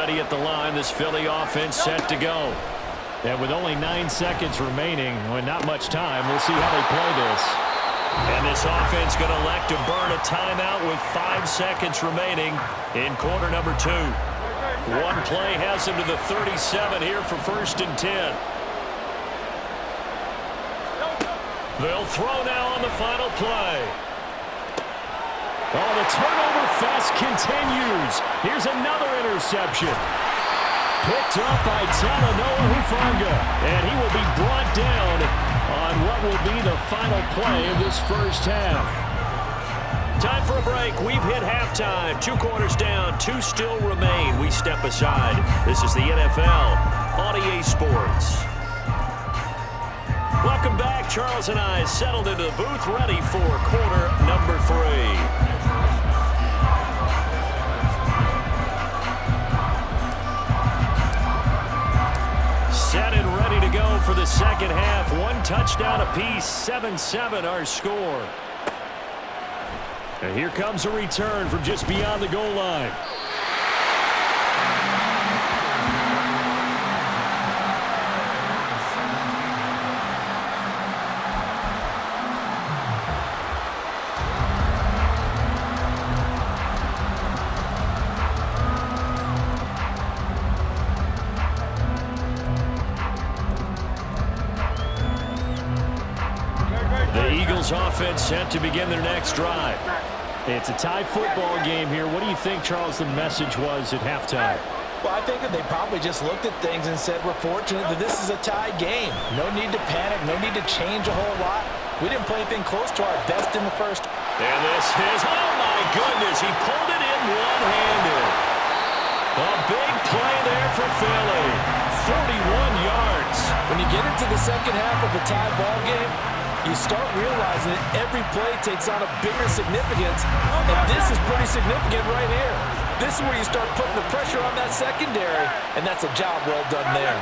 ready at the line. This Philly offense set to go. And with only 9 seconds remaining, well, not much time, we'll see how they play this. And this offense going to elect to burn a timeout with 5 seconds remaining in quarter number 2. One play has him to the 37 here for 1st and 10. They'll throw now on the final play. Oh, the turnover fest continues. Here's another interception. Picked up by Talanoa Hufanga. And he will be brought down on what will be the final play of this first half. Time for a break. We've hit halftime. 2 quarters down. 2 still remain. We step aside. This is the NFL on EA Sports. Welcome back. Charles and I settled into the booth, ready for quarter number 3. Set and ready to go for the second half. 1 touchdown apiece, 7-7 our score. And here comes a return from just beyond the goal line. Offense set to begin their next drive. It's a tie football game here. What do you think, Charles, the message was at halftime? Well, I think that they probably just looked at things and said, we're fortunate that this is a tie game. No need to panic, no need to change a whole lot. We didn't play anything close to our best in the first. And this is, oh my goodness, he pulled it in one-handed. A big play there for Philly. 41 yards. When you get into the second half of a tie ball game, you start realizing that every play takes on a bigger significance, and this is pretty significant right here. This is where you start putting the pressure on that secondary, and that's a job well done there.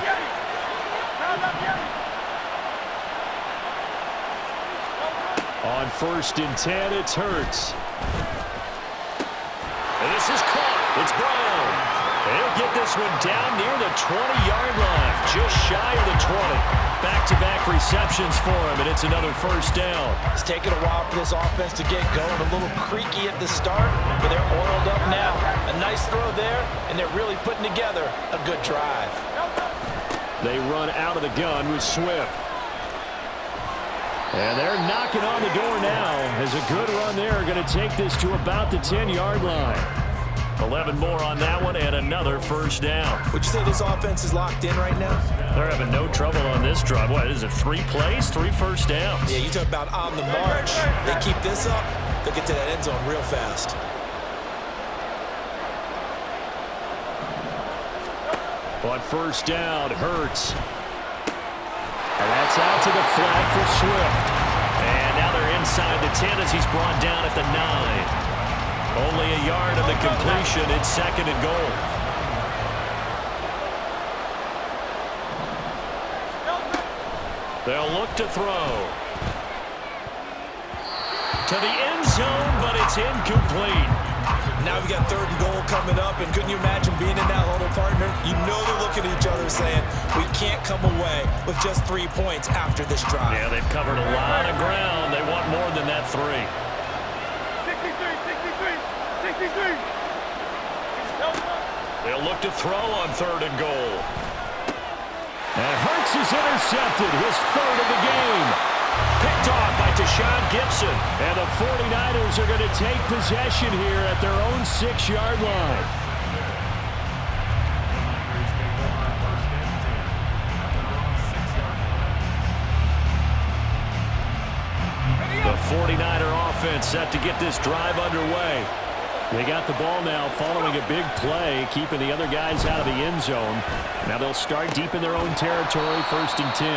On 1st and 10, it's Hurts. And this is caught. It's Brown. He'll get this one down near the 20-yard line, just shy of the 20. Back-to-back receptions for him, and it's another first down. It's taken a while for this offense to get going. A little creaky at the start, but they're oiled up now. A nice throw there, and they're really putting together a good drive. They run out of the gun with Swift. And they're knocking on the door now as a good run there are going to take this to about the 10-yard line. 11 more on that one and another first down. Would you say this offense is locked in right now? They're having no trouble on this drive. What is it, 3 plays, 3 first downs? Yeah, you talk about on the march. They keep this up, they'll get to that end zone real fast. On first down, Hurts. And that's out to the flat for Swift. And now they're inside the 10 as he's brought down at the 9. Only a yard of the completion. It's 2nd and goal. They'll look to throw. To the end zone, but it's incomplete. Now we've got 3rd and goal coming up, and couldn't you imagine being in that huddle, partner? You know they're looking at each other saying, we can't come away with just 3 points after this drive. Yeah, they've covered a lot of ground. They want more than that 3. They'll look to throw on 3rd and goal. And Hurts is intercepted, his 3rd of the game. Picked off by Deshaun Gibson. And the 49ers are going to take possession here at their own 6-yard line. The 49er offense set to get this drive underway. They got the ball now following a big play, keeping the other guys out of the end zone. Now they'll start deep in their own territory, 1st and 10.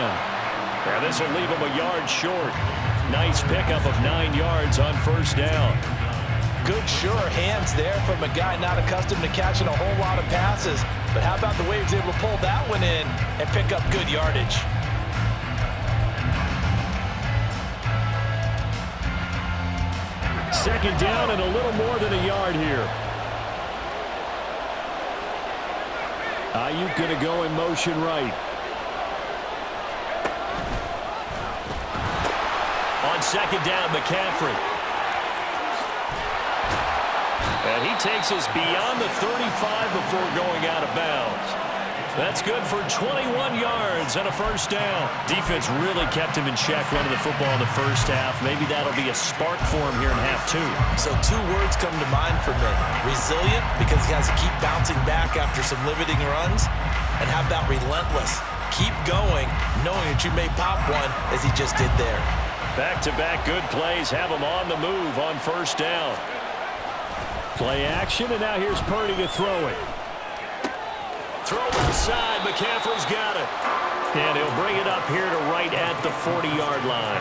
Now this will leave them a yard short. Nice pickup of 9 yards on first down. Good, sure hands there from a guy not accustomed to catching a whole lot of passes. But how about the way he was able to pull that one in and pick up good yardage? Second down and a little more than a yard here. Ayuk going to go in motion right. On second down, McCaffrey. And he takes us beyond the 35 before going out of bounds. That's good for 21 yards and a first down. Defense really kept him in check running the football in the first half. Maybe that'll be a spark for him here in half two. So two words come to mind for me. Resilient, because he has to keep bouncing back after some limiting runs. And how about relentless? Keep going, knowing that you may pop one, as he just did there. Back-to-back good plays have him on the move on first down. Play action, and now here's Purdy to throw it. Throw left side. McCaffrey's got it. And he'll bring it up here to right at the 40-yard line.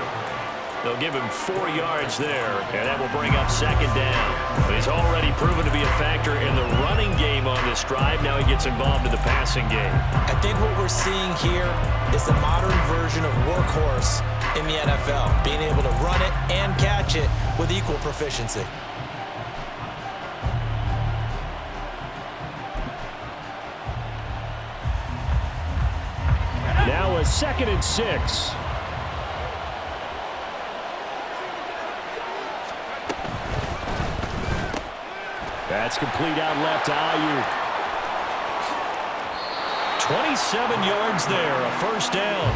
They'll give him 4 yards there, and that will bring up second down. But he's already proven to be a factor in the running game on this drive. Now he gets involved in the passing game. I think what we're seeing here is the modern version of workhorse in the NFL, being able to run it and catch it with equal proficiency. Now a 2nd and 6. That's complete out left to Ayuk. 27 yards there, a first down.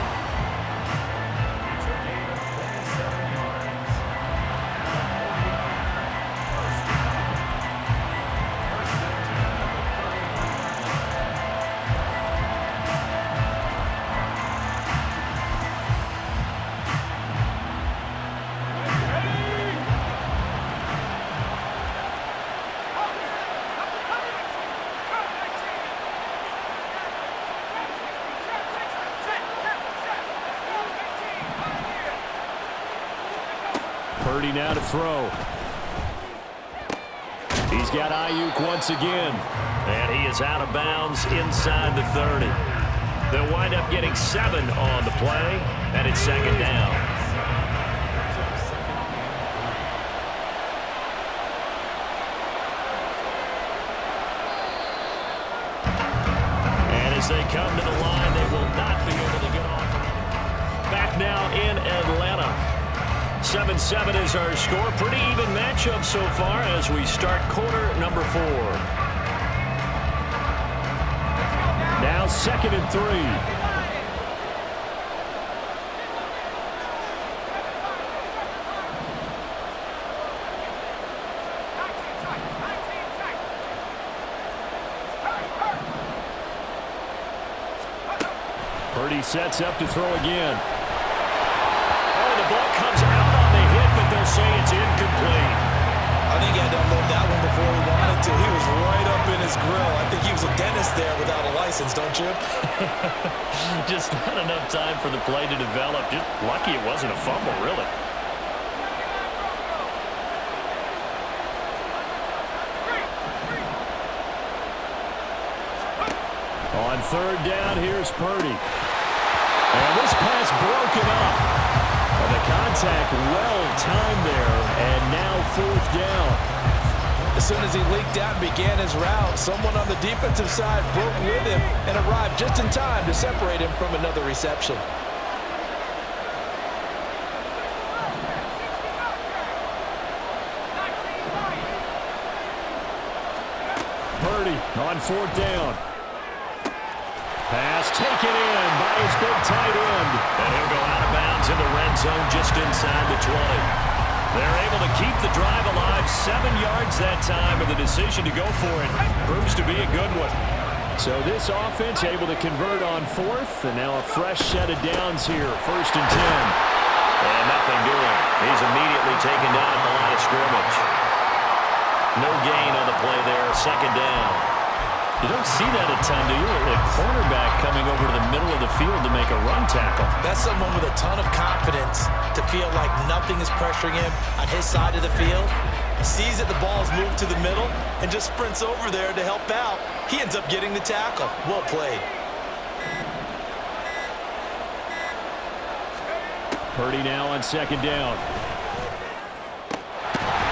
Purdy now to throw. He's got Ayuk once again. And he is out of bounds inside the 30. They'll wind up getting 7 on the play, and it's second down. And as they come to the line, they will not be able to get off. Back now in Atlanta. 7-7 is our score. Pretty even matchup so far as we start quarter number 4. Now 2nd and 3. Purdy sets up to throw again. Oh, the ball comes out. They'll say it's incomplete. I think he had to unload that one before he wanted to. He was right up in his grill. I think he was a dentist there without a license, don't you? Just not enough time for the play to develop. Just lucky it wasn't a fumble, really. On 3rd down, here's Purdy. And this pass broken up. And the contact well-timed there, and now 4th down. As soon as he leaked out and began his route, someone on the defensive side broke with him and arrived just in time to separate him from another reception. Purdy on 4th down. Pass taken in by his big tight end. And he'll go out of bounds in the red zone just inside the 20. They're able to keep the drive alive. 7 yards that time, and the decision to go for it proves to be a good one. So this offense able to convert on 4th, and now a fresh set of downs here. 1st and 10. And nothing doing. He's immediately taken down at the line of scrimmage. No gain on the play there. 2nd down. You don't see that a ton, do you? A cornerback coming over to the middle of the field to make a run tackle. That's someone with a ton of confidence to feel like nothing is pressuring him on his side of the field. Sees that the ball is moved to the middle and just sprints over there to help out. He ends up getting the tackle. Well played. Purdy now on 2nd down.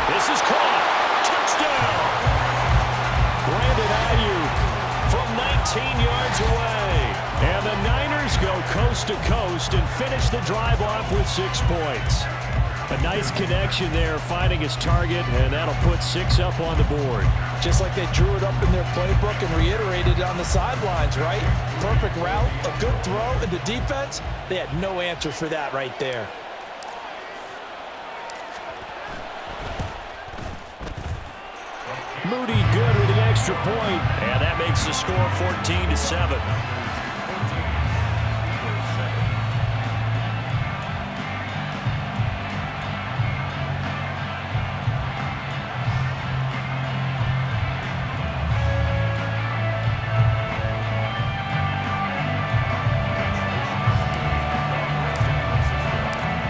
This is caught. Touchdown. Brandon Ayuk from yards away. And the Niners go coast to coast and finish the drive off with 6 points. A nice connection there, finding his target, and that'll put 6 up on the board. Just like they drew it up in their playbook and reiterated it on the sidelines, right? Perfect route, a good throw, and the defense, they had no answer for that right there. Moody good with the extra point, and that makes the score 14-7.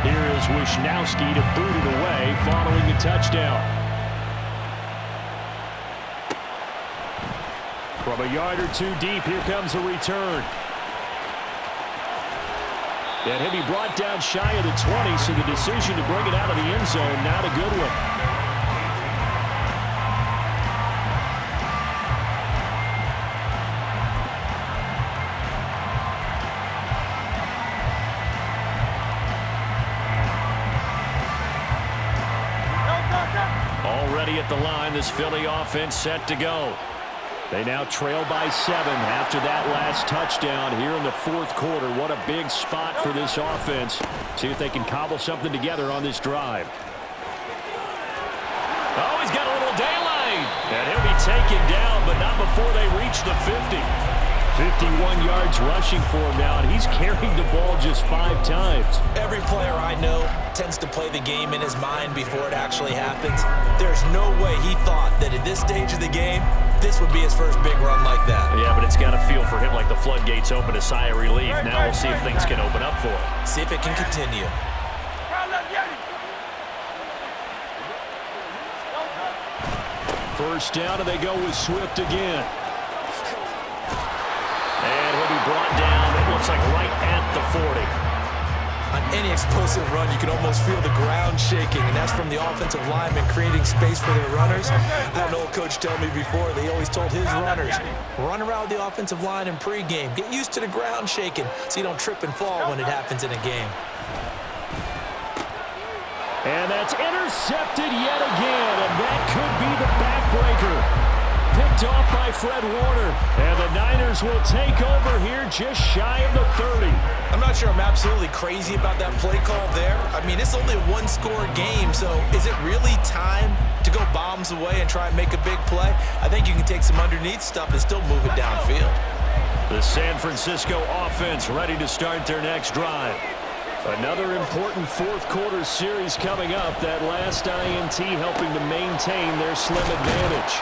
Here is Wisnowski to boot it away following the touchdown. From a yard or two deep, here comes a return. And he'll be brought down shy of the 20, so the decision to bring it out of the end zone, not a good one. Already at the line, this Philly offense set to go. They now trail by 7 after that last touchdown here in the fourth quarter. What a big spot for this offense. See if they can cobble something together on this drive. Oh, he's got a little daylight. And he'll be taken down, but not before they reach the 50. 51 yards rushing for him now, and he's carried the ball just 5 times. Every player I know tends to play the game in his mind before it actually happens. There's no way he thought that at this stage of the game, this would be his first big run like that. Yeah, but it's got to feel for him like the floodgates open, a sigh of relief. Now we'll see if things can open up for him. See if it can continue. First down, and they go with Swift again. And he'll be brought down, it looks like right at the 40. On any explosive run, you can almost feel the ground shaking, and that's from the offensive linemen creating space for their runners. I had an old coach tell me before, they always told his runners, run around the offensive line in pregame. Get used to the ground shaking so you don't trip and fall when it happens in a game. And that's intercepted yet again, and that could be the backbreaker. Picked off by Fred Warner, and the Niners will take over here just shy of the 30. I'm not sure I'm absolutely crazy about that play call there. I mean, it's only a one-score game, so is it really time to go bombs away and try and make a big play? I think you can take some underneath stuff and still move it downfield. The San Francisco offense ready to start their next drive. Another important fourth quarter series coming up. That last INT helping to maintain their slim advantage.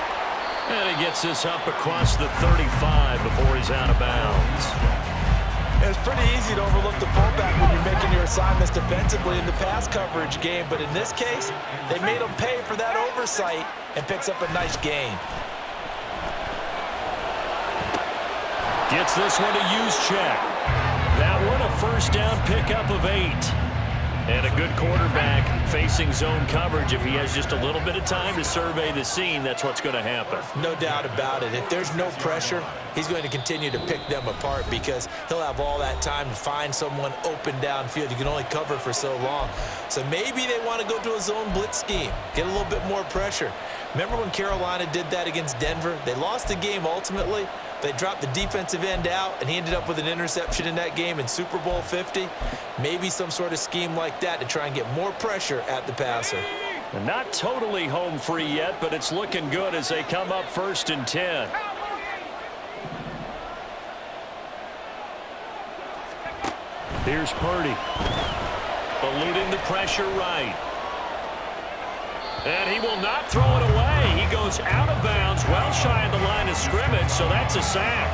And he gets this up across the 35 before he's out of bounds. It's pretty easy to overlook the fullback when you're making your assignments defensively in the pass coverage game, but in this case, they made him pay for that oversight and picks up a nice gain. Gets this one to use check. That one a first down pickup of 8. And a good quarterback facing zone coverage. If he has just a little bit of time to survey the scene, that's what's going to happen. No doubt about it. If there's no pressure, he's going to continue to pick them apart because he'll have all that time to find someone open downfield. You can only cover for so long. So maybe they want to go to a zone blitz scheme, get a little bit more pressure. Remember when Carolina did that against Denver? They lost the game ultimately. They dropped the defensive end out, and he ended up with an interception in that game in Super Bowl 50. Maybe some sort of scheme like that to try and get more pressure at the passer. And not totally home free yet, but it's looking good as they come up 1st and 10. Here's Purdy. Eluding the pressure right. And he will not throw it away. He goes out of bounds, well shy of the line of scrimmage, so that's a sack.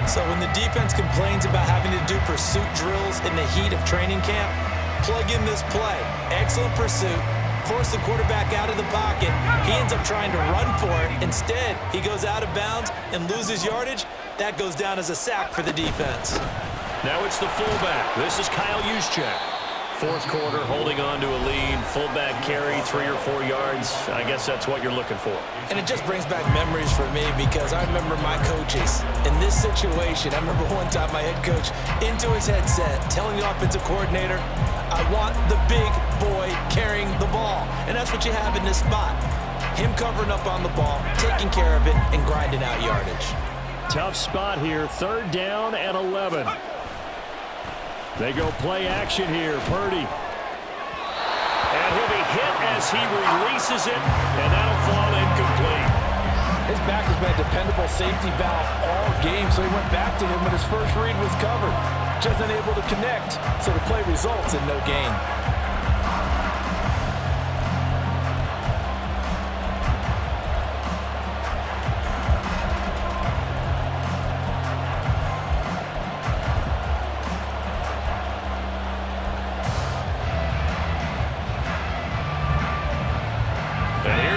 So when the defense complains about having to do pursuit drills in the heat of training camp, plug in this play. Excellent pursuit. Force the quarterback out of the pocket. He ends up trying to run for it. Instead, he goes out of bounds and loses yardage. That goes down as a sack for the defense. Now it's the fullback. This is Kyle Juszczyk. Fourth quarter, holding on to a lead, fullback carry, 3 or 4 yards. I guess that's what you're looking for. And it just brings back memories for me because I remember my coaches in this situation. I remember one time my head coach into his headset telling the offensive coordinator, I want the big boy carrying the ball. And that's what you have in this spot. Him covering up on the ball, taking care of it, and grinding out yardage. Tough spot here, 3rd down and 11. They go play action here, Purdy. And he'll be hit as he releases it, and that'll fall incomplete. His back has been a dependable safety valve all game, so he went back to him when his first read was covered. Just unable to connect, so the play results in no gain.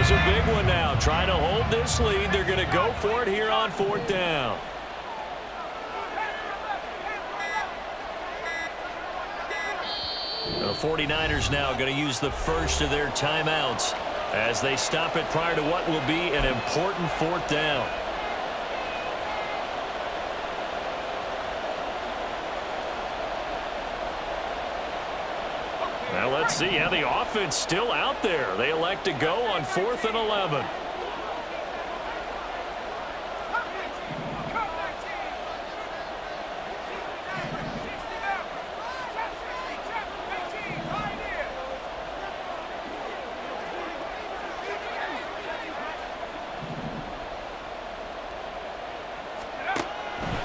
A big one now, trying to hold this lead. They're going to go for it here on 4th down. The 49ers now going to use the first of their timeouts as they stop it prior to what will be an important 4th down. Now let's see how the offense still out there. They elect to go on 4th and 11.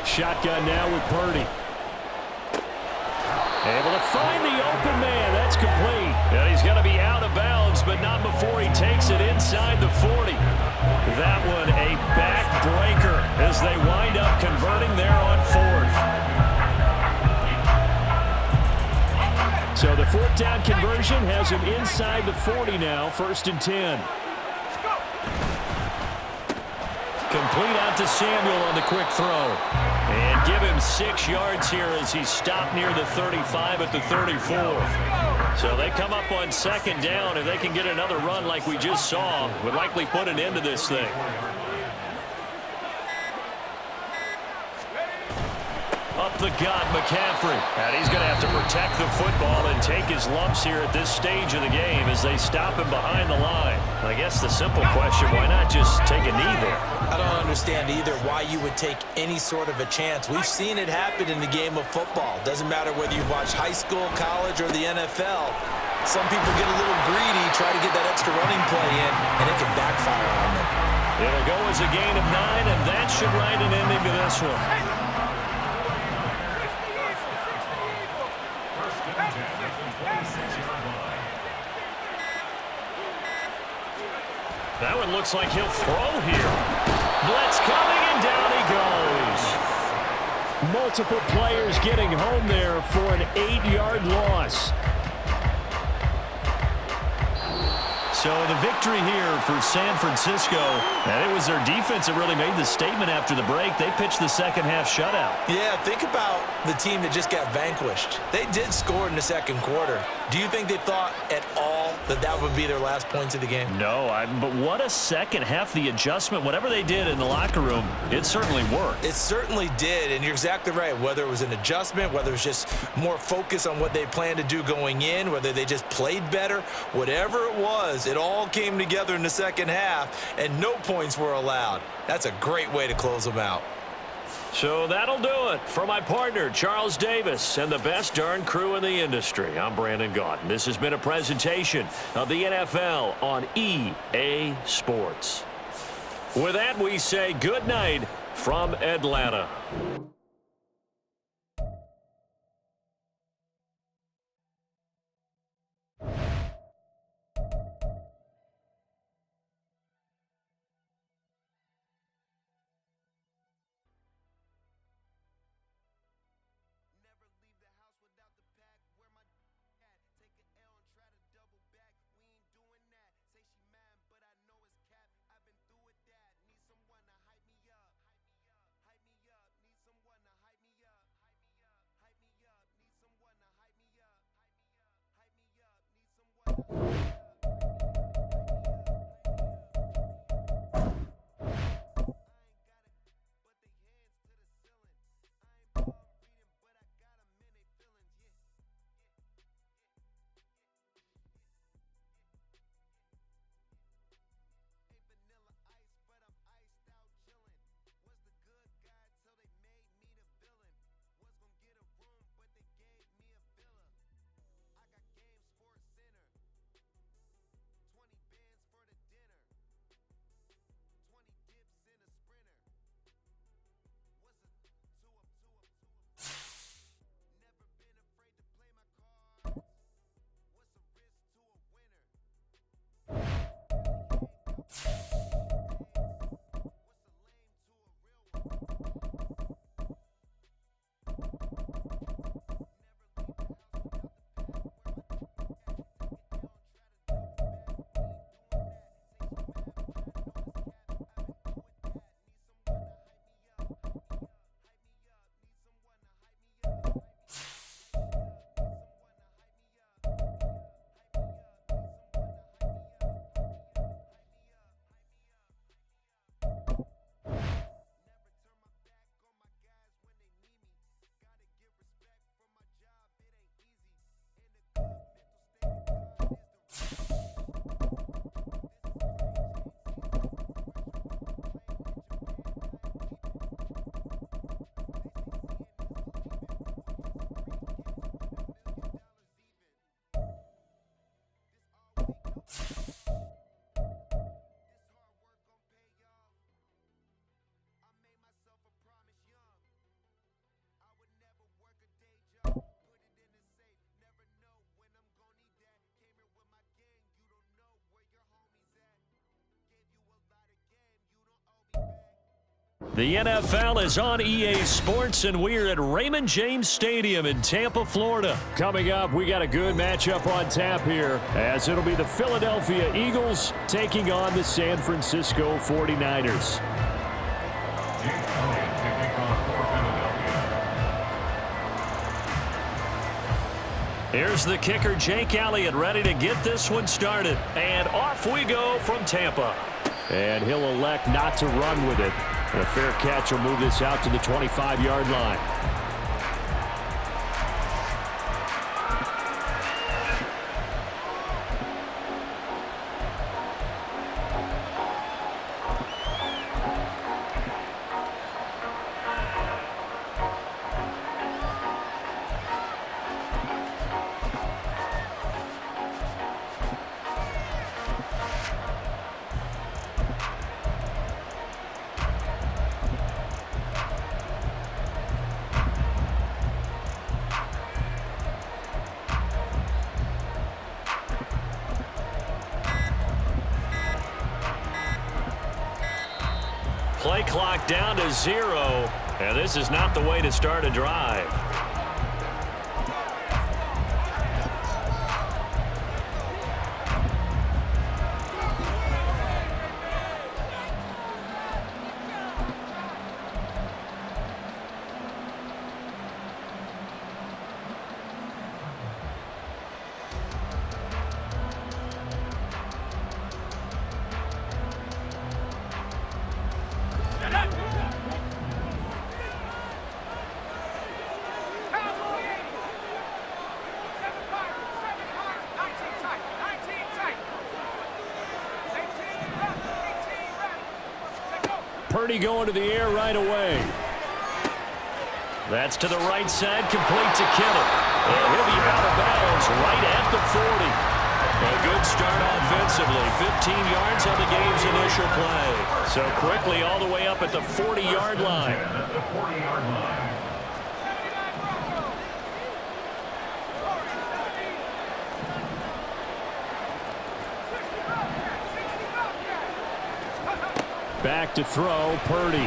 Shotgun now with Purdy. Able to find the open man. That's complete. And he's going to be out of bounds, but not before he takes it inside the 40. That one a backbreaker as they wind up converting there on 4th. So the 4th down conversion has him inside the 40 now, 1st and 10. Complete out to Samuel on the quick throw. And give him 6 yards here as he's stopped near the 35 at the 34. So they come up on 2nd down. If they can get another run like we just saw, would likely put an end to this thing. Up the gut, McCaffrey. And he's going to have to protect the football and take his lumps here at this stage of the game as they stop him behind the line. I guess the simple question, why not just take a knee there? I don't understand either why you would take any sort of a chance. We've seen it happen in the game of football. Doesn't matter whether you've watched high school, college, or the NFL. Some people get a little greedy, try to get that extra running play in, and it can backfire on them. It'll go as a gain of 9, and that should write an ending to this one. That one looks like he'll throw here. Blitz coming, and down he goes. Multiple players getting home there for an 8-yard loss. So the victory here for San Francisco, and it was their defense that really made the statement after the break. They pitched the second half shutout. Yeah, think about the team that just got vanquished. They did score in the 2nd quarter. Do you think they thought at all that that would be their last points of the game? No, but what a second half. The adjustment, whatever they did in the locker room, it certainly worked. It certainly did, and you're exactly right. Whether it was an adjustment, whether it was just more focus on what they planned to do going in, whether they just played better, whatever it was, it all came together in the second half, and no points were allowed. That's a great way to close them out. So that'll do it for my partner, Charles Davis, and the best darn crew in the industry. I'm Brandon Gaudin. This has been a presentation of the NFL on EA Sports. With that, we say good night from Atlanta. Someone to hype me up, need someone The NFL is on EA Sports, and we're at Raymond James Stadium in Tampa, Florida. Coming up, we got a good matchup on tap here, as it'll be the Philadelphia Eagles taking on the San Francisco 49ers. Here's the kicker, Jake Elliott, ready to get this one started. And off we go from Tampa. And he'll elect not to run with it. And a fair catch will move this out to the 25-yard line. Play clock down to 0, and this is not the way to start a drive. Purdy going to the air right away. That's to the right side, complete to Kittle. And he'll be out of bounds right at the 40. A good start offensively. 15 yards on the game's initial play. So quickly all the way up at the 40-yard line. Back to throw, Purdy.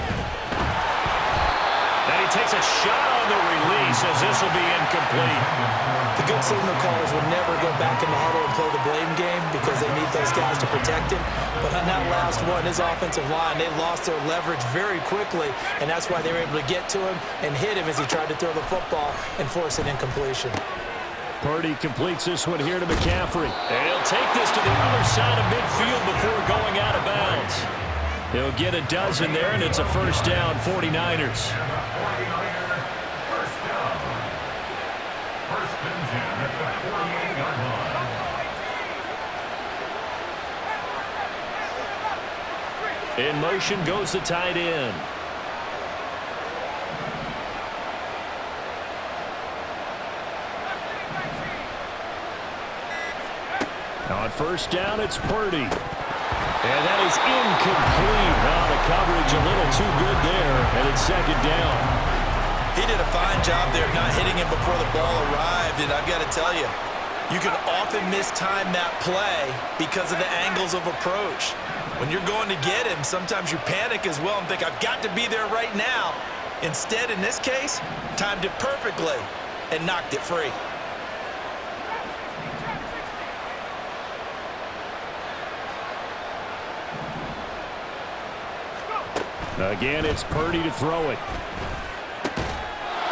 And he takes a shot on the release as this will be incomplete. The good signal callers would never go back in the huddle and play the blame game because they need those guys to protect him. But on that last one, his offensive line, they lost their leverage very quickly, and that's why they were able to get to him and hit him as he tried to throw the football and force an incompletion. Purdy completes this one here to McCaffrey. And he'll take this to the other side of midfield before going out of bounds. He'll get a dozen there, and it's a first down, 49ers. In motion goes the tight end. On first down, it's Purdy. And that is incomplete. Oh, the coverage a little too good there, and it's second down. He did a fine job there of not hitting him before the ball arrived, and I've got to tell you, you can often mistime that play because of the angles of approach. When you're going to get him, sometimes you panic as well and think, I've got to be there right now. Instead, in this case, timed it perfectly and knocked it free. Again, it's Purdy to throw it.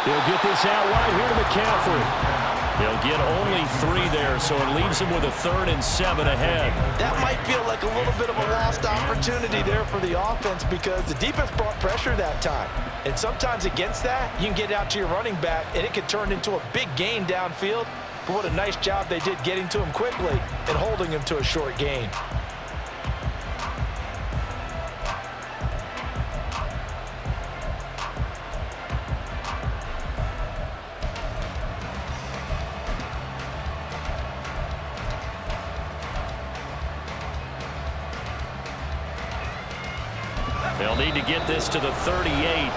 He'll get this out wide here to McCaffrey. He'll get only 3 there, so it leaves him with a 3rd and 7 ahead. That might feel like a little bit of a lost opportunity there for the offense because the defense brought pressure that time. And sometimes against that, you can get out to your running back, and it can turn into a big gain downfield. But what a nice job they did getting to him quickly and holding him to a short gain. They'll need to get this to the 38.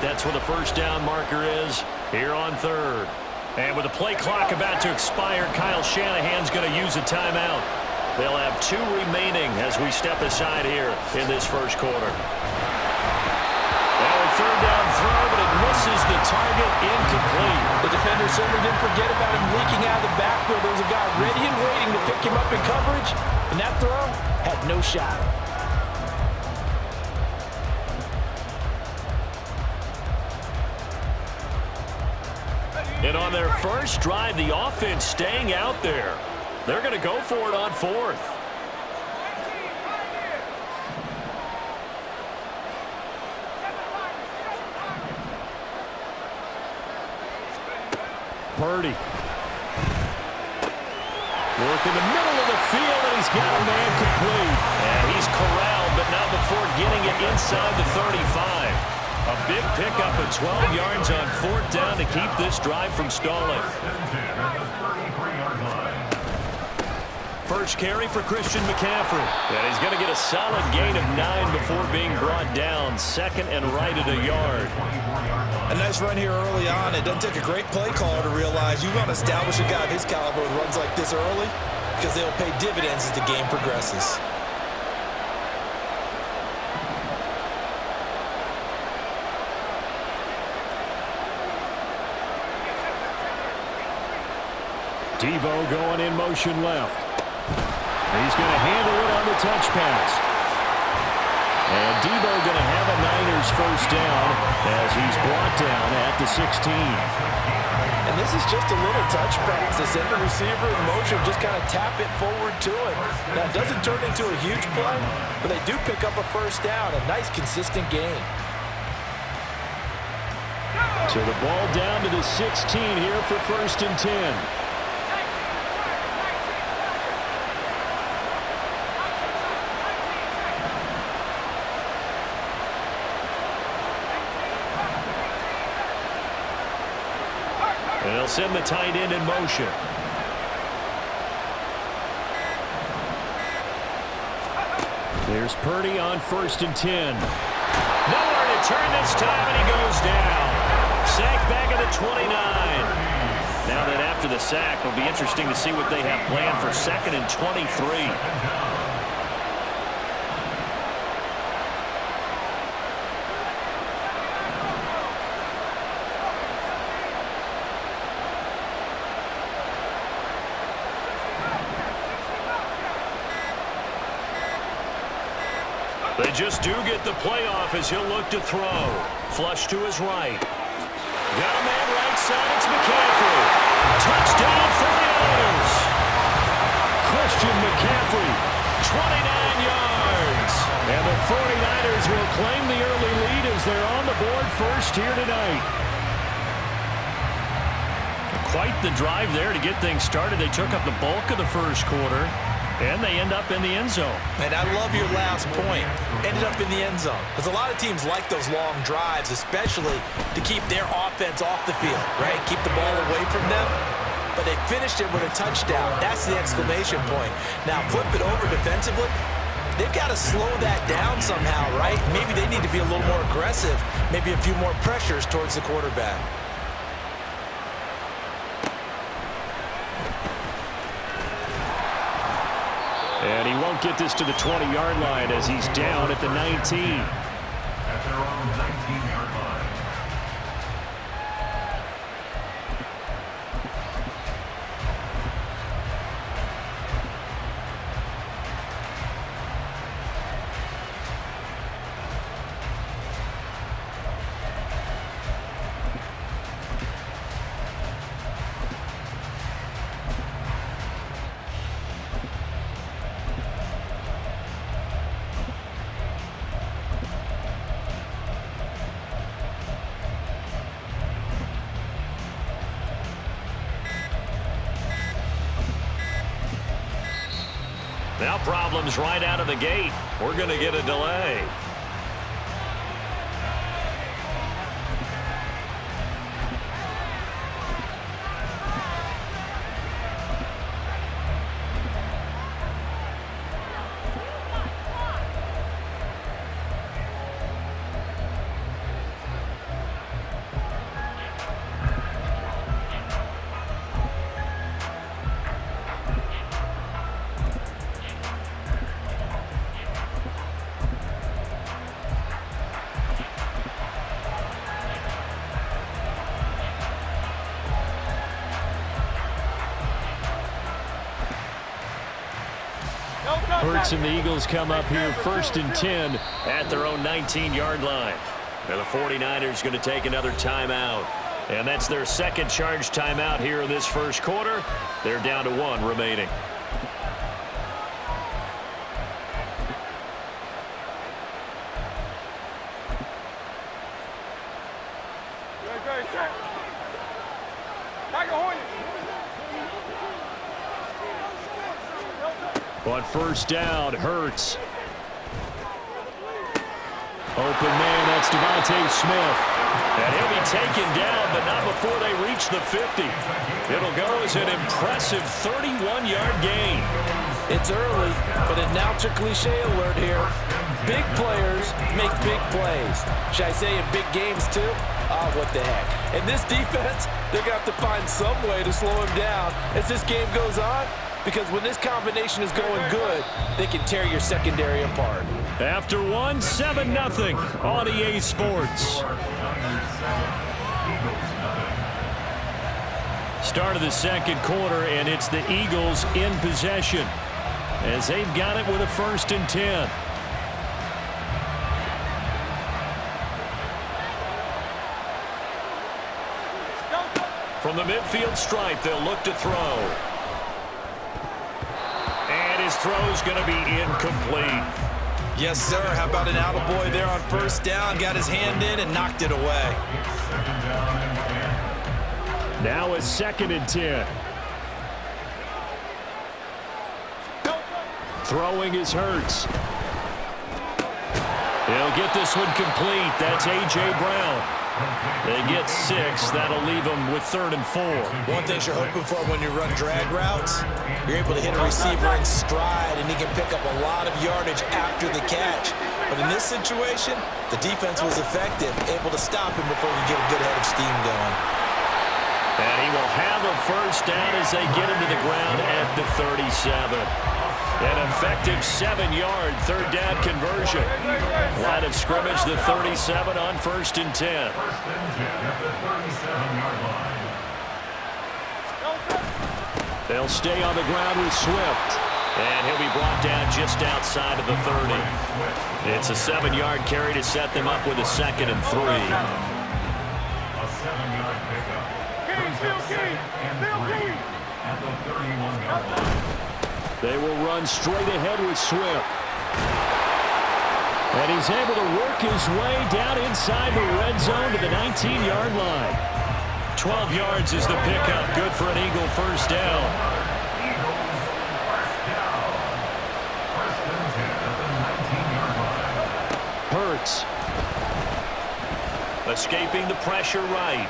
That's where the first down marker is here on 3rd. And with the play clock about to expire, Kyle Shanahan's going to use a timeout. They'll have 2 remaining as we step aside here in this first quarter. Now a 3rd down throw, but it misses the target, incomplete. The defender certainly didn't forget about him leaking out of the backfield. There was a guy ready and waiting to pick him up in coverage, and that throw had no shot. And on their first drive, the offense staying out there. They're going to go for it on 4th. Purdy. Work in the middle of the field, and he's got a man complete. And he's corralled, but not before getting it inside the 35. A big pickup of 12 yards on 4th down to keep this drive from stalling. First carry for Christian McCaffrey. And he's going to get a solid gain of 9 before being brought down. 2nd and right at a yard. A nice run here early on. It doesn't take a great play caller to realize you want to establish a guy of his caliber with runs like this early because they'll pay dividends as the game progresses. Debo going in motion left. He's going to handle it on the touch pass. And Debo going to have a Niners first down as he's brought down at the 16. And this is just a little touch pass. They send the receiver in motion, just kind of tap it forward to him. Now, it doesn't turn into a huge play, but they do pick up a first down, a nice, consistent gain. So the ball down to the 16 here for 1st and 10. They'll send the tight end in motion. There's Purdy on 1st and 10. Nowhere to turn this time, and he goes down. Sack back at the 29. Now that after the sack, it'll be interesting to see what they have planned for 2nd and 23. They just do get the playoff as he'll look to throw. Flush to his right. Got a man right side. It's McCaffrey. Touchdown 49ers. free. 29 yards. And the 49ers will claim the early lead as they're on the board first here tonight. Quite the drive there to get things started. They took up the bulk of the first quarter, and they end up in the end zone. And I love your last point. Ended up in the end zone. Because a lot of teams like those long drives, especially to keep their offense off the field, right? Keep the ball away from them. But they finished it with a touchdown. That's the exclamation point. Now, flip it over defensively. They've got to slow that down somehow, right? Maybe they need to be a little more aggressive. Maybe a few more pressures towards the quarterback. And he won't get this to the 20-yard line as he's down at the 19. At their own 19-yard line. Now problems right out of the gate. We're going to get a delay. Curt and the Eagles come up here first and 10 at their own 19-yard line. And the 49ers going to take another timeout. And that's their second charge timeout here in this first quarter. They're down to 1 remaining. On first down, Hurts. Open man, that's Devontae Smith. And he'll be taken down, but not before they reach the 50. It'll go as an impressive 31-yard gain. It's early, but announcer cliche alert here. Big players make big plays. Should I say in big games too? Oh, what the heck. And this defense, they're going to have to find some way to slow him down as this game goes on. Because when this combination is going good, they can tear your secondary apart. After 1, 7-0 on EA Sports. Start of the second quarter, and it's the Eagles in possession as they've got it with a first and 10. From the midfield stripe, they'll look to throw. And his throw's going to be incomplete. Yes, sir. How about an attaboy there on first down? Got his hand in and knocked it away. Now it's second and 10. Throwing is Hurts. He'll get this one complete. That's A.J. Brown. They get 6. That'll leave them with 3rd and 4. One thing you're hoping for when you run drag routes, you're able to hit a receiver in stride, and he can pick up a lot of yardage after the catch. But in this situation, the defense was effective, able to stop him before he get a good head of steam going. And he will have a first down as they get him to the ground at the 37. An effective 7-yard third down conversion. Line of scrimmage, the 37 on first and 10. They'll stay on the ground with Swift. And he'll be brought down just outside of the 30. It's a 7-yard carry to set them up with a 2nd and 3. A 7-yard pickup. And the 31-yard line. They will run straight ahead with Swift. And he's able to work his way down inside the red zone to the 19-yard line. 12 yards is the pickup. Good for an Eagle first down. Hurts. Escaping the pressure right.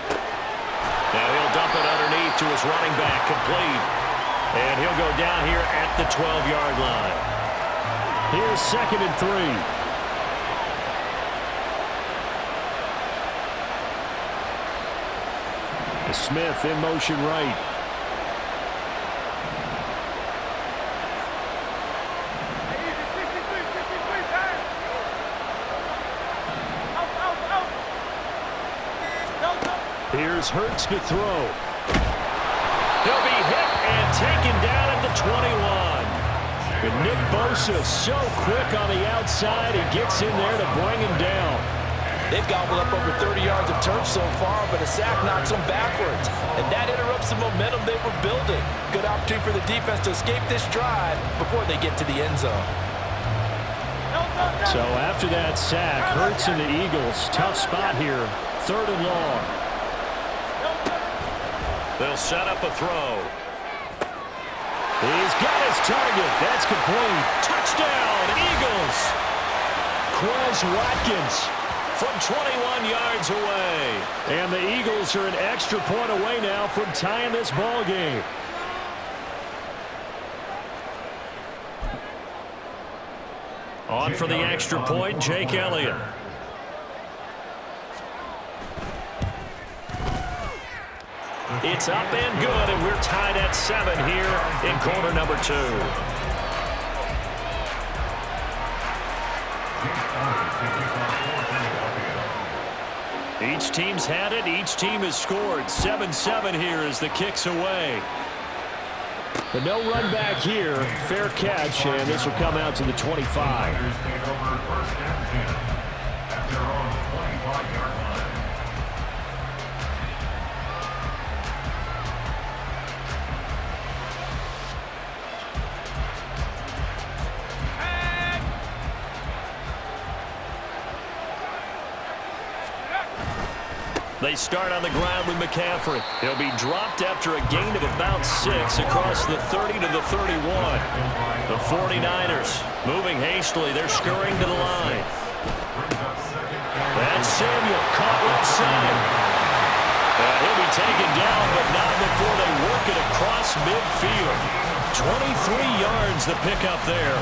Now he'll dump it underneath to his running back. Complete. And he'll go down here at the 12-yard line. Here's 2nd and 3. Smith in motion right. Here's Hurts to throw. He'll be hit and taken down at the 21. And Nick Bosa so quick on the outside. He gets in there to bring him down. They've gobbled up over 30 yards of turf so far, but a sack knocks them backwards. And that interrupts the momentum they were building. Good opportunity for the defense to escape this drive before they get to the end zone. So after that sack, Hurts and the Eagles, tough spot here. 3rd and long. They'll set up a throw. He's got his target. That's complete. Touchdown, Eagles. Quez Watkins from 21 yards away. And the Eagles are an extra point away now from tying this ball game. On for the extra point, Jake Elliott. It's up and good, and we're tied at 7 here in quarter number 2. Each team's had it. Each team has scored. 7-7 here as the kick's away. But no run back here. Fair catch, and this will come out to the 25. They start on the ground with McCaffrey. He'll be dropped after a gain of about 6 across the 30 to the 31. The 49ers moving hastily. They're scurrying to the line. That's Samuel caught left side. He'll be taken down, but not before they work it across midfield. 23 yards the pickup there.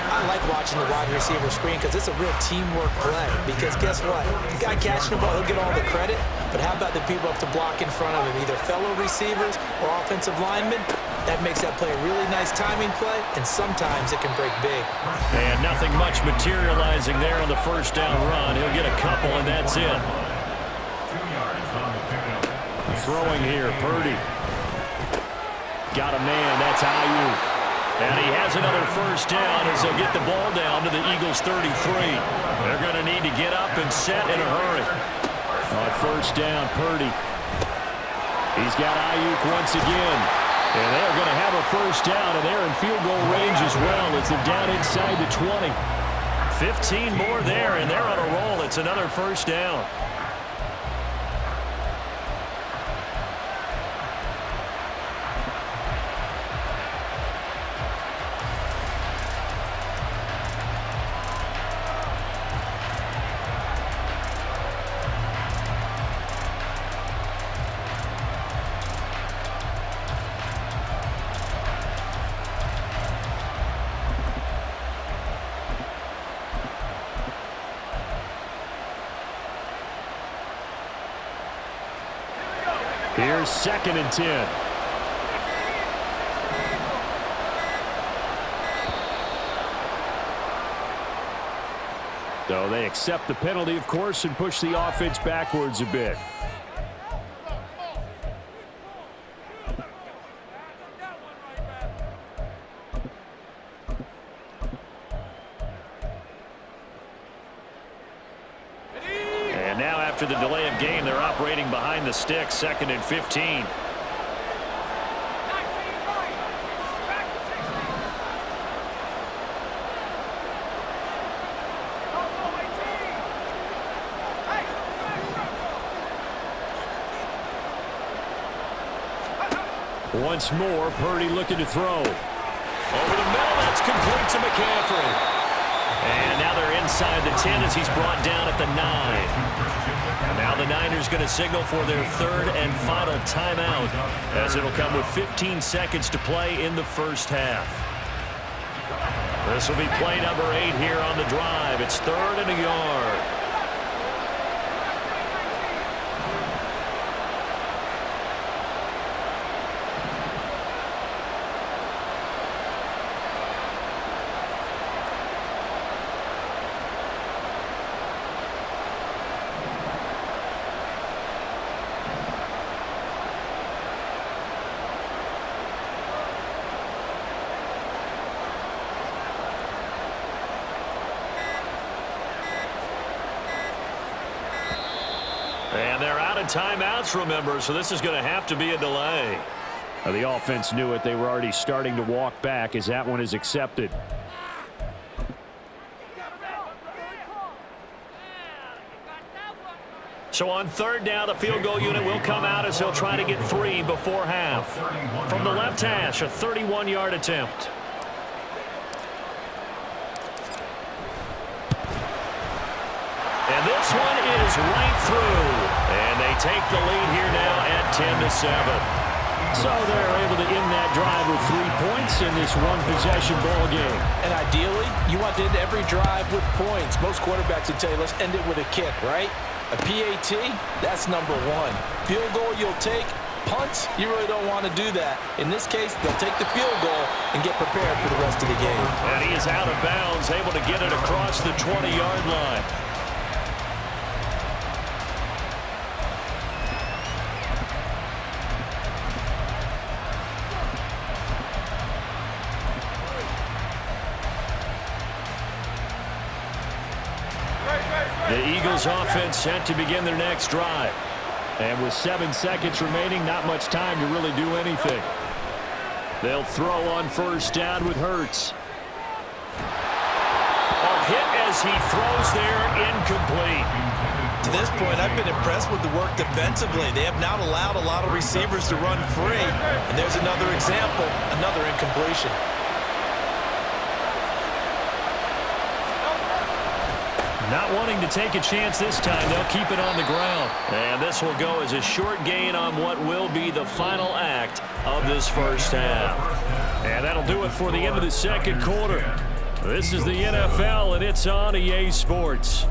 I like watching the wide receiver screen because it's a real teamwork play. Because guess what? The guy catching the ball, he'll get all the credit. But how about the people up to block in front of him, either fellow receivers or offensive linemen? That makes that play a really nice timing play, and sometimes it can break big. And nothing much materializing there on the first down run. He'll get a couple, and that's it. Throwing here, Purdy. Got a man, that's Ayuk. And he has another first down as they'll get the ball down to the Eagles' 33. They're going to need to get up and set in a hurry. On first down, Purdy. He's got Ayuk once again. And they're going to have a first down, and they're in field goal range as well as they're down inside the 20. 15 more there, and they're on a roll. It's another first down. Here's 2nd and 10. So they accept the penalty, of course, and push the offense backwards a bit. After the delay of game, they're operating behind the sticks, 2nd and 15. Once more, Purdy looking to throw. Over the middle, that's complete to McCaffrey. And now they're inside the 10 as he's brought down at the 9. Now the Niners going to signal for their third and final timeout, as it'll come with 15 seconds to play in the first half. This will be play number 8 here on the drive. It's 3rd and a yard. And they're out of timeouts, remember, so this is going to have to be a delay. The offense knew it. They were already starting to walk back as that one is accepted. So on 3rd down, the field goal unit will come out as they'll try to get 3 before half. From the left hash, a 31-yard attempt. And this one is right through. And they take the lead here now at 10-7. So they're able to end that drive with 3 points in this one-possession ball game. And ideally, you want to end every drive with points. Most quarterbacks would tell you, let's end it with a kick, right? A PAT, that's number 1. Field goal you'll take. Punts, you really don't want to do that. In this case, they'll take the field goal and get prepared for the rest of the game. And he is out of bounds, able to get it across the 20-yard line. The Eagles offense set to begin their next drive. And with 7 seconds remaining, not much time to really do anything. They'll throw on 1st down with Hurts. A hit as he throws there, incomplete. To this point, I've been impressed with the work defensively. They have not allowed a lot of receivers to run free. And there's another example, another incompletion. Not wanting to take a chance this time, they'll keep it on the ground. And this will go as a short gain on what will be the final act of this first half. And that'll do it for the end of the second quarter. This is the NFL, and it's on EA Sports.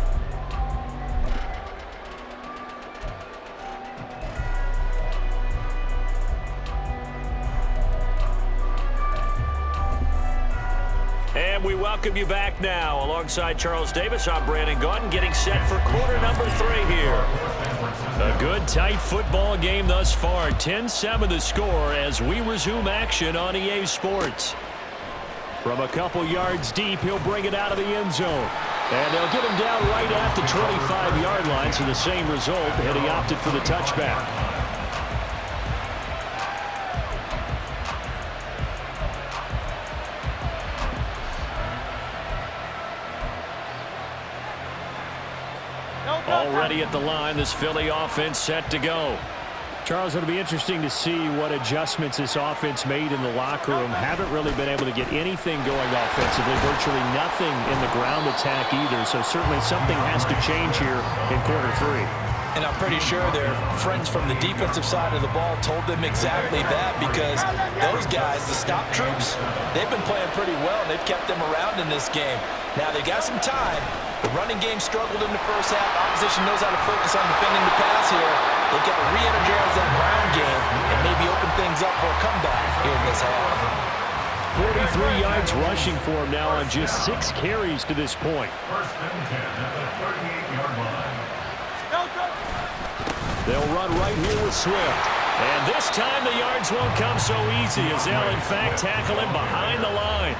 And we welcome you back now. Alongside Charles Davis, I'm Brandon Gaudin, getting set for quarter number 3 here. A good, tight football game thus far. 10-7 the score as we resume action on EA Sports. From a couple yards deep, he'll bring it out of the end zone. And they'll get him down right at the 25-yard line, so the same result, and he opted for the touchback. Already at the line, this Philly offense set to go. Charles, it'll be interesting to see what adjustments this offense made in the locker room. Haven't really been able to get anything going offensively, virtually nothing in the ground attack either. So certainly something has to change here in quarter 3. And I'm pretty sure their friends from the defensive side of the ball told them exactly that, because those guys, the stop troops, they've been playing pretty well, and they've kept them around in this game. Now, they got some time. The running game struggled in the first half. Opposition knows how to focus on defending the pass here. They've got to re-energize that ground game and maybe open things up for a comeback here in this half. 43 yards rushing for him now on just 6 carries to this point. 1st and 10 at the 38-yard line. They'll run right here with Swift. And this time the yards won't come so easy as they'll, in fact, tackle him behind the line.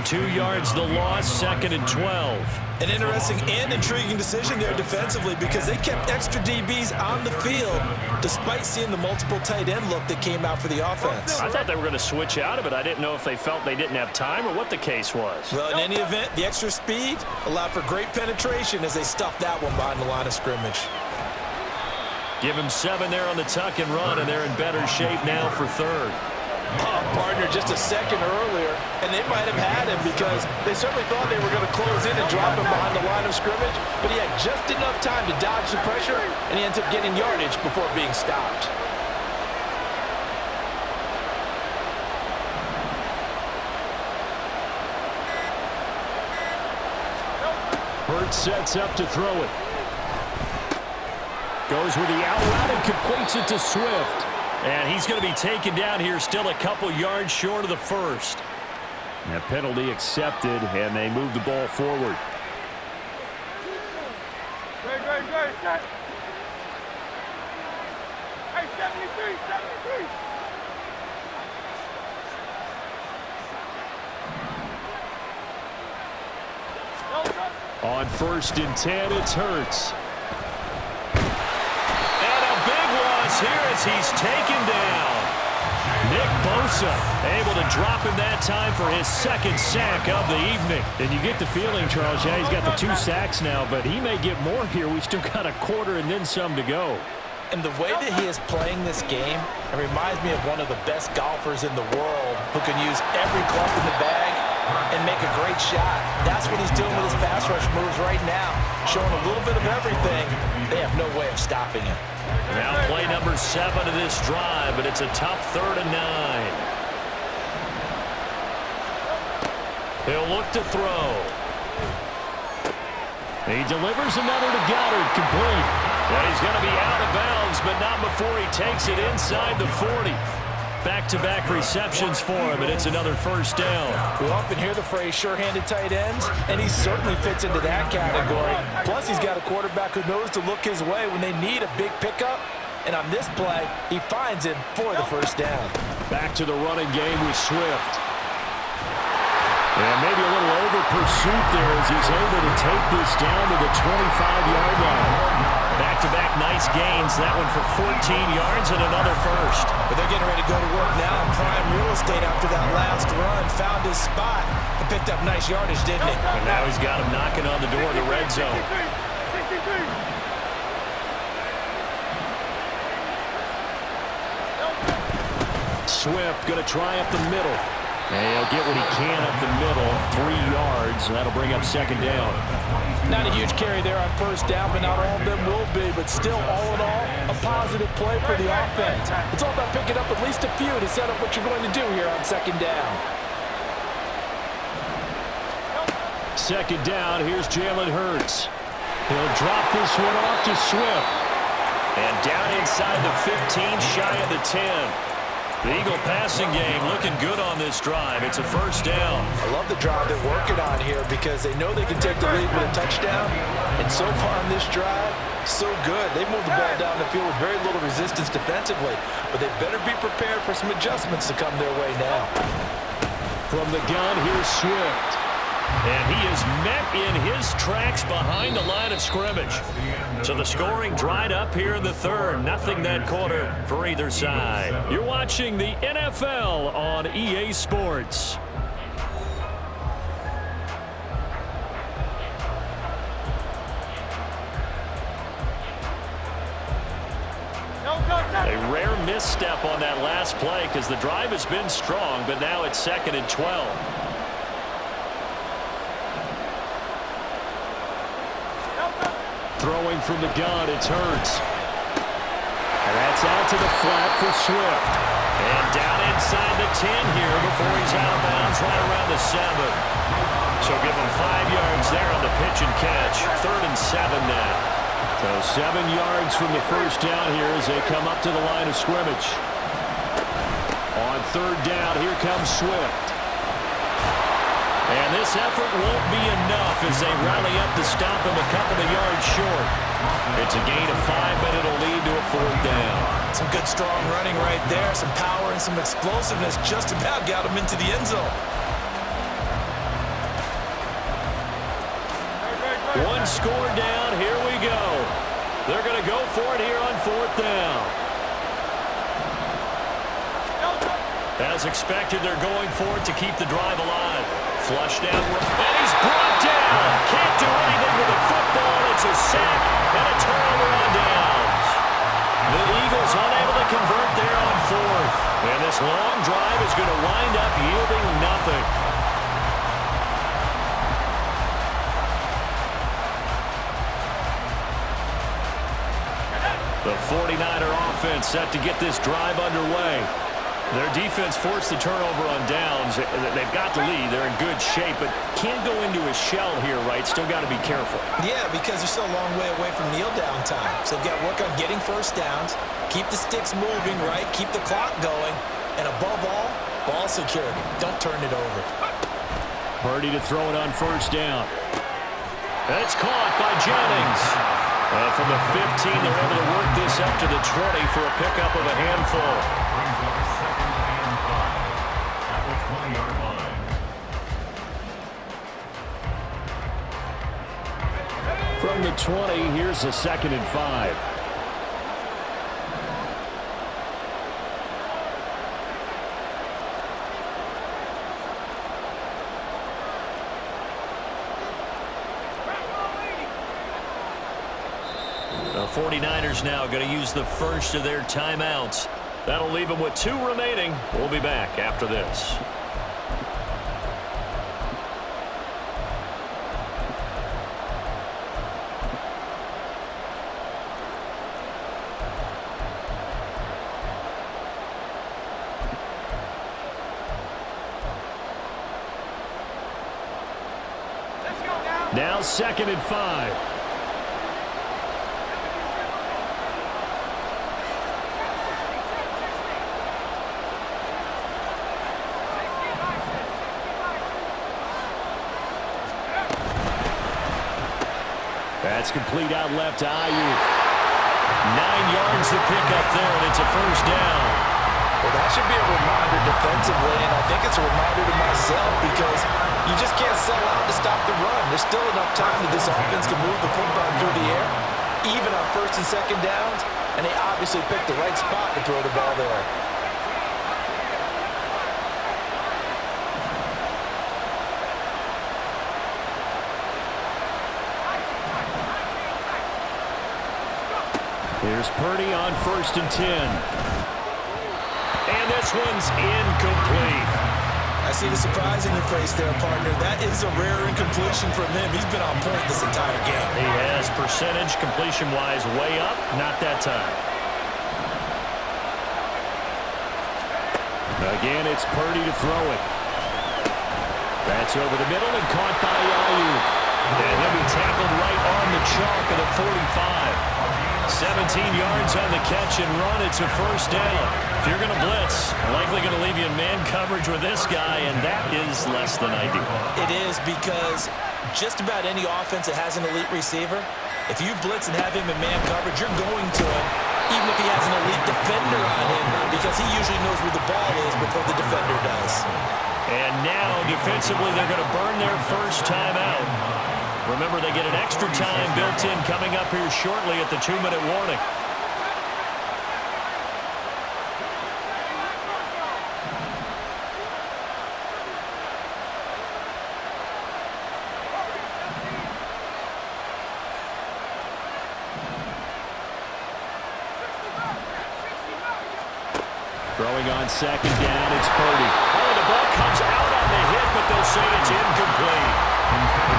2 yards the loss, 2nd and 12. An interesting and intriguing decision there defensively, because they kept extra DBs on the field despite seeing the multiple tight end look that came out for the offense. I thought they were going to switch out of it. I didn't know if they felt they didn't have time or what the case was. Well, in any event, the extra speed allowed for great penetration as they stuffed that one behind the line of scrimmage. Give him 7 there on the tuck and run, and they're in better shape now for third. Partner, just a second earlier, and they might have had him because they certainly thought they were going to close in and drop him behind the line of scrimmage, but he had just enough time to dodge the pressure, and he ends up getting yardage before being stopped. Curt sets up to throw it. Goes with the out route and completes it to Swift. And he's going to be taken down here, still a couple yards short of the first. That penalty accepted, and they move the ball forward. Great, set. Hey, 73. On 1st and 10, it's Hurts. Here as he's taken down. Nick Bosa able to drop him that time for his 2nd sack of the evening. And you get the feeling, Charles, yeah, he's got the 2 sacks now, but he may get more here. We still got a quarter and then some to go. And the way that he is playing this game, it reminds me of one of the best golfers in the world who can use every club in the bag and make a great shot. That's what he's doing with his pass rush moves right now, showing a little bit of everything. They have no way of stopping him. Now play number 7 of this drive, but it's a tough 3rd and 9. He'll look to throw. He delivers another to Goddard, complete. And he's going to be out of bounds, but not before he takes it inside the 40. Back-to-back receptions for him, and it's another 1st down. We often hear the phrase sure-handed tight ends, and he certainly fits into that category. Plus, he's got a quarterback who knows to look his way when they need a big pickup. And on this play, he finds him for the 1st down. Back to the running game with Swift. And maybe a little over-pursuit there as he's able to take this down to the 25-yard line. Back-to-back nice gains. That one for 14 yards and another 1st. But they're getting ready to go to work now in prime real estate after that last run. Found his spot and picked up nice yardage, didn't he? And now he's got him knocking on the door of the red zone. 63. Swift going to try up the middle. And he'll get what he can up the middle. 3 yards. And that'll bring up 2nd down. Not a huge carry there on 1st down, but not all of them will be. But still, all in all, a positive play for the offense. It's all about picking up at least a few to set up what you're going to do here on 2nd down. 2nd down. Here's Jalen Hurts. He'll drop this one off to Swift. And down inside the 15, shy of the 10. The Eagle passing game looking good on this drive. It's a 1st down. I love the drive they're working on here because they know they can take the lead with a touchdown. And so far on this drive, so good. They moved the ball down the field with very little resistance defensively. But they better be prepared for some adjustments to come their way now. From the gun, here's Swift. And he is met in his tracks behind the line of scrimmage. So the scoring dried up here in the 3rd. Nothing that quarter for either side. You're watching the NFL on EA Sports. A rare misstep on that last play because the drive has been strong, but now it's 2nd and 12. Throwing from the gun, it's Hurts. And that's out to the flat for Swift. And down inside the 10 here before he's out of bounds right around the 7. So give him 5 yards there on the pitch and catch. 3rd and 7 now. So 7 yards from the 1st down here as they come up to the line of scrimmage. On 3rd down, here comes Swift. And this effort won't be enough as they rally up to stop him a couple of yards short. It's a gain of 5, but it'll lead to a 4th down. Some good strong running right there. Some power and some explosiveness just about got him into the end zone. One score down. Here we go. They're going to go for it here on 4th down. As expected, they're going for it to keep the drive alive. Flush down, and he's brought down. Can't do anything with the football. It's a sack and a turnover on downs. Eagles unable to convert there on fourth. And this long drive is going to wind up yielding nothing. The 49er offense set to get this drive underway. Their defense forced the turnover on downs. They've got the lead. They're in good shape, but can't go into a shell here, right? Still got to be careful. Yeah, because they're still a long way away from kneel down time. So they've got to work on getting first downs, keep the sticks moving, right? Keep the clock going, and above all, ball security. Don't turn it over. Purdy to throw it on first down. That's caught by Jennings. And from the 15, they're able to work this up to the 20 for a pickup of a handful. Brings up second and 5 at the 20-yard line. From the 20, here's a 2nd and 5. The 49ers now going to use the first of their timeouts. That'll leave them with 2 remaining. We'll be back after this. Now 2nd and 5. That's complete out left to Ayuk. 9 yards to pick up there, and it's a first down. Well, that should be a reminder defensively, and I think it's a reminder to myself because you just can't sell out to stop the run. There's still enough time that this offense can move the football through the air, even on 1st and 2nd downs, and they obviously picked the right spot to throw the ball there. Here's Purdy on 1st and 10. And this one's incomplete. I see the surprise in your face there, partner. That is a rare incompletion from him. He's been on point this entire game. He has percentage completion-wise way up, not that time. Again, it's Purdy to throw it. That's over the middle and caught by Ayuk. And he'll be tackled right on the chalk of the 45. 17 yards on the catch and run. It's a first down. If you're going to blitz, likely going to leave you in man coverage with this guy, and that is less than ideal. It is because just about any offense that has an elite receiver, if you blitz and have him in man coverage, you're going to him, even if he has an elite defender on him, because he usually knows where the ball is before the defender does. And now, defensively, they're going to burn their first time out. Remember, they get an extra time built in coming up here shortly at the 2-minute warning. Throwing on 2nd down, it's Purdy. Oh, the ball comes out on the hit, but they'll say it's incomplete.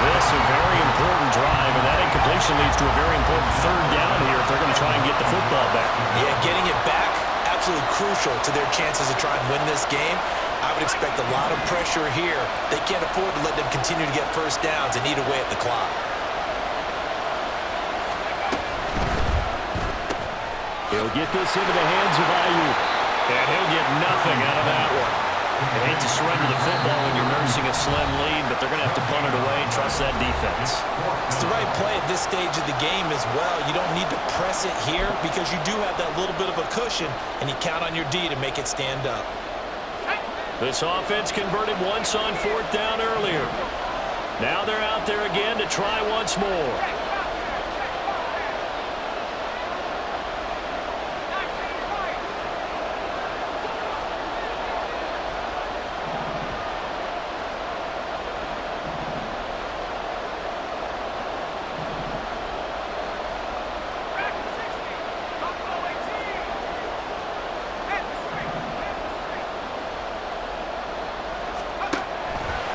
This is a very important drive, and that incompletion leads to a very important 3rd down here if they're going to try and get the football back. Yeah, getting it back, absolutely crucial to their chances to try and win this game. I would expect a lot of pressure here. They can't afford to let them continue to get first downs and eat away at the clock. He'll get this into the hands of Ayuk, and he'll get nothing out of that one. They hate to surrender the football when you're nursing a slim lead, but they're going to have to punt it away and trust that defense. It's the right play at this stage of the game as well. You don't need to press it here because you do have that little bit of a cushion, and you count on your D to make it stand up. This offense converted once on 4th down earlier. Now they're out there again to try once more.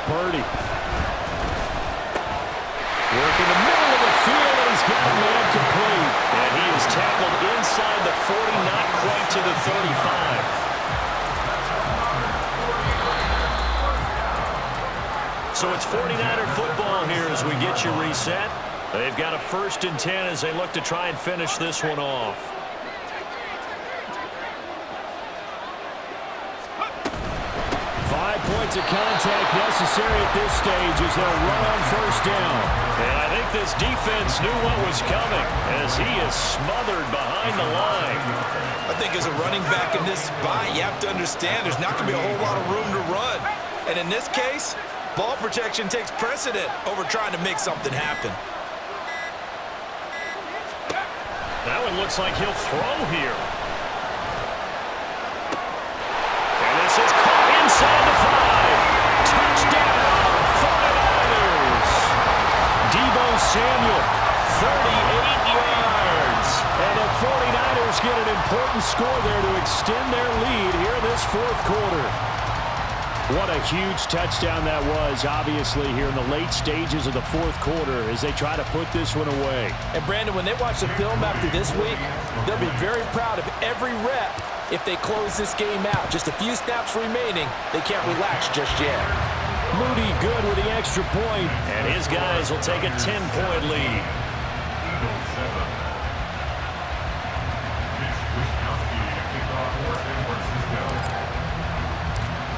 Purdy. Working the middle of the field, and he's got a man complete. And he is tackled inside the 40, not quite to the 35. So it's 49er football here as we get you reset. They've got a 1st and 10 as they look to try and finish this one off. 5 points of contact necessary at this stage as they'll run on 1st down. And I think this defense knew what was coming as he is smothered behind the line. I think as a running back in this spot, you have to understand there's not going to be a whole lot of room to run. And in this case, ball protection takes precedent over trying to make something happen. That one looks like he'll throw here. And this is caught inside the 5. Touchdown, 49ers. Deebo Samuel, 38 yards. And the 49ers get an important score there to extend their lead here in this 4th quarter. What a huge touchdown that was, obviously, here in the late stages of the 4th quarter as they try to put this one away. And, Brandon, when they watch the film after this week, they'll be very proud of every rep if they close this game out. Just a few snaps remaining. They can't relax just yet. Moody good with the extra point, and his guys will take a 10-point lead.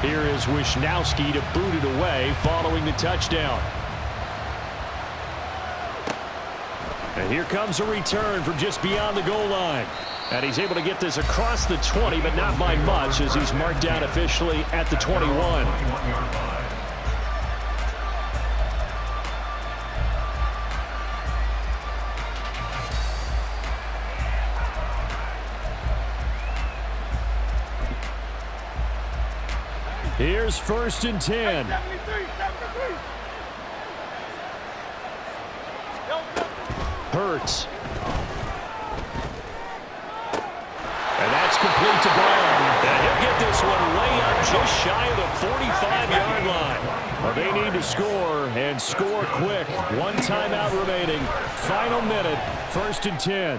Here is Wishnowski to boot it away following the touchdown. And here comes a return from just beyond the goal line. And he's able to get this across the 20, but not by much as he's marked down officially at the 21. Here's 1st and 10. 73. Hurts. And that's complete to Brown. And he'll get this one way up just shy of the 45-yard line. Well, they need to score and score quick. 1 timeout remaining. Final minute, 1st and 10.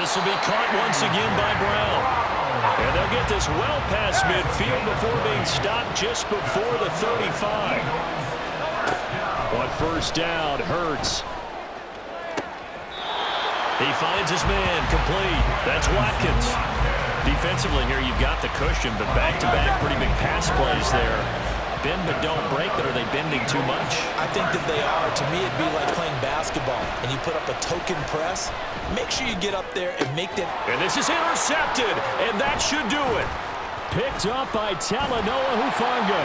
This will be caught once again by Brown. And they'll get this well past midfield before being stopped just before the 35. On 1st down, Hurts. He finds his man complete. That's Watkins. Defensively here, you've got the cushion, but back-to-back pretty big pass plays there. Bend but don't break, but are they bending too much? I think that they are. To me, it'd be like playing basketball, and you put up a token press. Make sure you get up there and make that. And this is intercepted, and that should do it. Picked up by Talanoa Hufanga.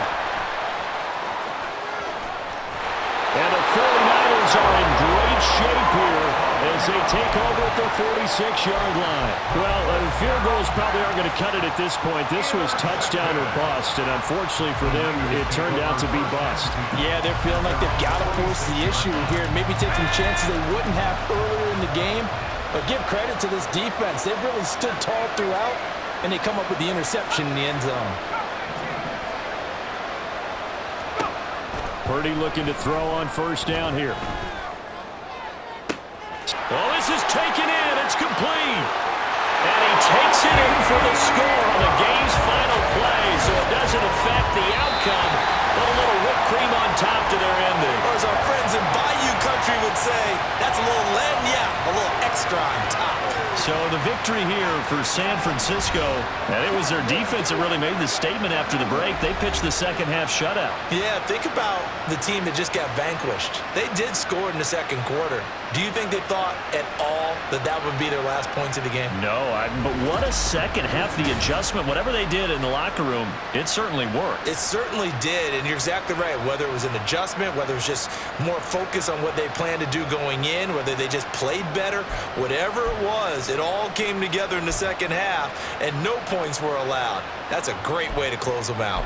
And the 49ers are in great shape here as they take over at the 46-yard line. Well, field goals probably aren't going to cut it at this point. This was touchdown or bust, and unfortunately for them, it turned out to be bust. Yeah, they're feeling like they've got to force the issue here and maybe take some chances they wouldn't have earlier in the game. But give credit to this defense. They've really stood tall throughout, and they come up with the interception in the end zone. Purdy looking to throw on 1st down here. Well, this is taken in. It's complete. And he takes it in for the score on the game's final play, so it doesn't affect the outcome. But a little whipped cream on top to their ending. Or as our friends in Bayou Country would say, that's a little lagniappe, a little extra on top. So the victory here for San Francisco, and it was their defense that really made the statement after the break. They pitched the second-half shutout. Yeah, think about the team that just got vanquished. They did score in the 2nd quarter. Do you think they thought at all that that would be their last points of the game? No, but what a second half. The adjustment, whatever they did in the locker room, it certainly worked. It certainly did, and you're exactly right. Whether it was an adjustment, whether it was just more focus on what they planned to do going in, whether they just played better, whatever it was, it all came together in the 2nd half, and no points were allowed. That's a great way to close them out.